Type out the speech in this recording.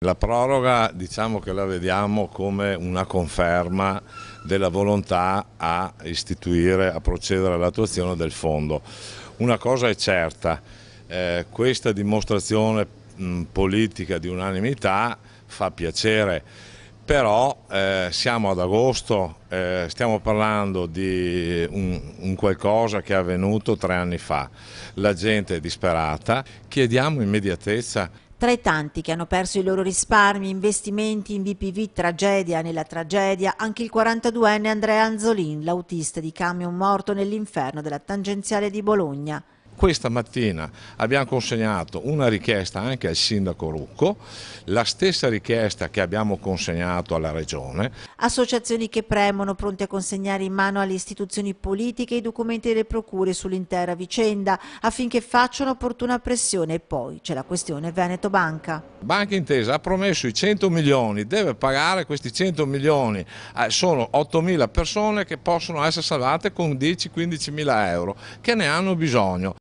La proroga diciamo che la vediamo come una conferma della volontà a istituire, a procedere all'attuazione del fondo. Una cosa è certa, questa dimostrazione politica di unanimità fa piacere, però siamo ad agosto, stiamo parlando di un qualcosa che è avvenuto 3 anni fa, la gente è disperata, chiediamo immediatezza. Tra i tanti che hanno perso i loro risparmi, investimenti in BPV, tragedia nella tragedia, anche il 42enne Andrea Anzolin, l'autista di camion morto nell'inferno della tangenziale di Bologna. Questa mattina abbiamo consegnato una richiesta anche al sindaco Rucco, la stessa richiesta che abbiamo consegnato alla regione. Associazioni che premono, pronte a consegnare in mano alle istituzioni politiche i documenti delle procure sull'intera vicenda affinché facciano opportuna pressione. E poi c'è la questione Veneto Banca. Banca Intesa ha promesso i 100 milioni, deve pagare questi 100 milioni, sono 8.000 persone che possono essere salvate con 10-15 mila euro che ne hanno bisogno.